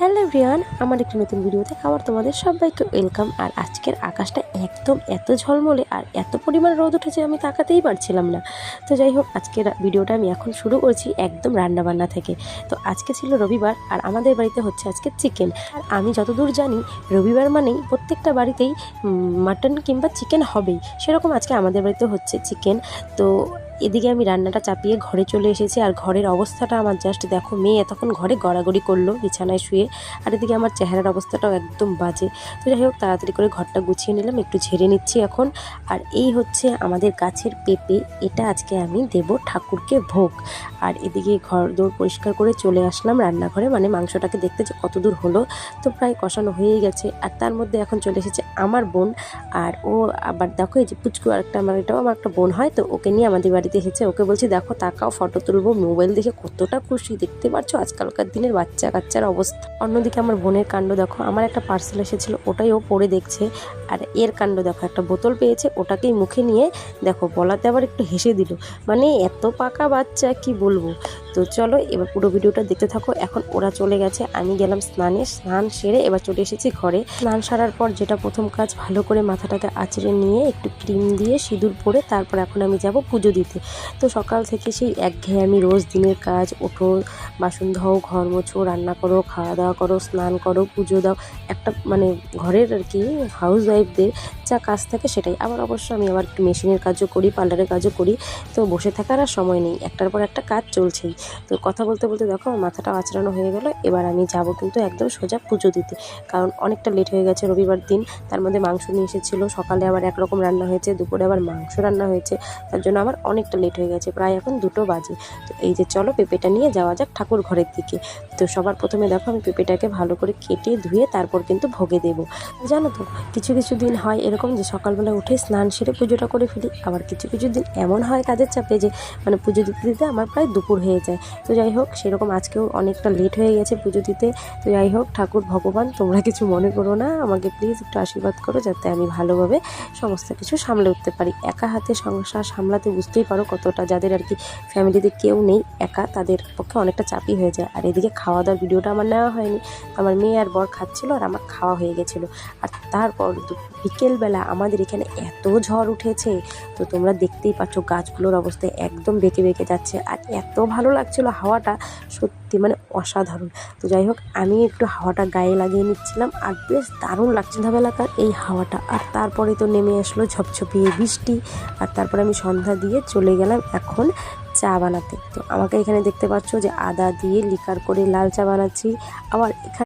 Hello everyone, আমার একটি নতুন ভিডিওতে আবার তোমাদের সবাইকে ওয়েলকাম। আর আজকের আকাশটা একদম এত ঝলমলে আর এত পরিমাণ রোদ উঠেছে আমি তাকাতেই পারছিলাম না। তো যাই হোক, আজকের ভিডিওটা আমি এখন শুরু করছি একদম রান্নাবান্না থেকে। তো আজকে ছিল রবিবার আর আমাদের বাড়িতে হচ্ছে আজকে চিকেন। আর আমি যতদূর জানি রবিবার মানেই প্রত্যেকটা বাড়িতেই মাটন কিংবা চিকেন হবেই, সেরকম আজকে আমাদের বাড়িতে হচ্ছে চিকেন। তো এদিকে আমি রান্নাটা চাপিয়ে ঘরে চলে এসেছি। আর ঘরের অবস্থাটা আমার জাস্ট দেখো, মেয়ে এতক্ষণ ঘরে গড়াগড়ি করলো বিছানায় শুয়ে, আর এদিকে আমার চেহারার অবস্থাটাও একদম বাজে। তো যাই হোক, তাড়াতাড়ি করে ঘরটা গুছিয়ে নিলাম, একটু ঝেড়ে নিচ্ছি এখন। আর এই হচ্ছে আমাদের গাছের পেঁপে, এটা আজকে আমি দেব ঠাকুরকে ভোগ। আর এদিকে ঘর দৌড় পরিষ্কার করে চলে আসলাম রান্নাঘরে, মানে মাংসটাকে দেখতে যে কত দূর হলো। তো প্রায় কষানো হয়েই গেছে। আর তার মধ্যে এখন চলে এসেছে আমার বোন। আর ও আবার দেখো, এই যে পুচকু আরেকটা, এটাও আমার একটা বোন হয়, তো ওকে নিয়ে আমাদের বাড়িতে এসেছে। ওকে বলছি দেখো তাকাও, ফটো তুলবো। মোবাইল দেখে কতটা খুশি দেখতে পারছো আজকালকার দিনের বাচ্চা কাচ্চার অবস্থা। অন্যদিকে আমার বোনের কাণ্ড দেখো, আমার একটা পার্সেল এসেছিলো, ওটাই ও পড়ে দেখছে। আর এর কাণ্ড দেখো, একটা বোতল পেয়েছে, ওটাকেই মুখে নিয়ে দেখো বলাতে আবার একটু হেসে দিল। মানে এত পাকা বাচ্চা কি বলবো। তো চলো এবার পুরো ভিডিওটা দেখতে থাকো। এখন ওরা চলে গেছে, আমি গেলাম স্নান সেরে এবার চলে এসেছি ঘরে। স্নান সারার পর যেটা প্রথম কাজ, ভালো করে মাথাটাকে আঁচড়ে নিয়ে একটু ক্রিম দিয়ে সিঁদুর পরে তারপর এখন আমি যাব পুজো দিতে। তো সকাল থেকে সেই একঘেয়েমি রোজ দিনের কাজ, ওঠো, বাসন ধোও, ঘর মোছো, রান্না করো, খাওয়া দাওয়া করো, স্নান করো, পুজো দাও, একটা মানে ঘরের আর কি হাউস ওয়াইফদের যা কাজ থাকে সেটাই। আবার অবশ্য আমি আবার একটু মেশিনের কাজও করি, পার্লারের কাজও করি। তো বসে থাকার আর সময় নেই, একটার পর একটা কাজ চলছেই। তো কথা বলতে বলতে দেখো আমার মাথাটা আঁচড়ানো হয়ে গেল। এবার আমি যাব কিন্তু একদম সোজা পুজো দিতে, কারণ অনেকটা লেট হয়ে গেছে রবিবার দিন। তার মধ্যে মাংস নিয়ে এসেছিলো, সকালে আবার একরকম রান্না হয়েছে, দুপুরে আবার মাংস রান্না হয়েছে, তার জন্য আমার অনেকটা লেট হয়ে গেছে, প্রায় এখন 2টো বাজে। তো এই যে চলো পেঁপেটা নিয়ে যাওয়া যাক ঠাকুর ঘরের দিকে। তো সবার প্রথমে দেখো আমি পেঁপেটাকে ভালো করে কেটে ধুয়ে তারপর কিন্তু ভোগে দেবো। জানো তো, কিছু কিছু দিন হয় এরকম যে সকালবেলা উঠে স্নান সেরে পুজোটা করে ফেলি, আবার কিছু কিছু দিন এমন হয় কাজের চাপে যে মানে পুজো দিতে দিতে আমার প্রায় দুপুর হয়ে যায়। তো যাই হোক, সেরকম আজকেও অনেকটা লেট হয়ে গেছে পুজো দিতে। তো যাই হোক, ঠাকুর ভগবান তোমরা কিছু মনে করো না, আমাকে প্লিজ একটু আশীর্বাদ করো যাতে আমি ভালোভাবে সমস্ত কিছু সামলে উঠতে পারি। একা হাতে সংসার সামলাতে বুঝতেই পারো কতটা, যাদের আর কি ফ্যামিলিতে কেউ নেই, একা, তাদের পক্ষে অনেকটা চাপই হয়ে যায়। আর এদিকে খাওয়া দাওয়ার ভিডিওটা আমার নেওয়া হয়নি, আমার মেয়ে আর বর খাচ্ছিলো আর আমার খাওয়া হয়ে গেছিলো। আর তারপর বিকেলবেলা আমাদের এখানে এত ঝড় উঠেছে, তো তোমরা দেখতেই পাচ্ছ গাছগুলোর অবস্থা একদম বেঁকে বেঁকে যাচ্ছে। আর এত ভালো লাগছিল হাওয়াটা, সত্যি মানে অসাধারণ। তো যাই হোক, আমি একটু হাওয়াটা গায়ে লাগিয়ে নিচ্ছিলাম আর বেশ দারুণ লাগছে সন্ধ্যাবেলাকার এই হাওয়াটা। আর তারপরে তো নেমে আসলো ঝপঝপিয়ে বৃষ্টি। আর তারপরে আমি সন্ধ্যা দিয়ে চলে গেলাম এখন চা বানাতে। তো আমাকে এখানে দেখতে পাচ্ছ যে আদা দিয়ে লিকার করে লাল চা বানাচ্ছি। আবার এখানে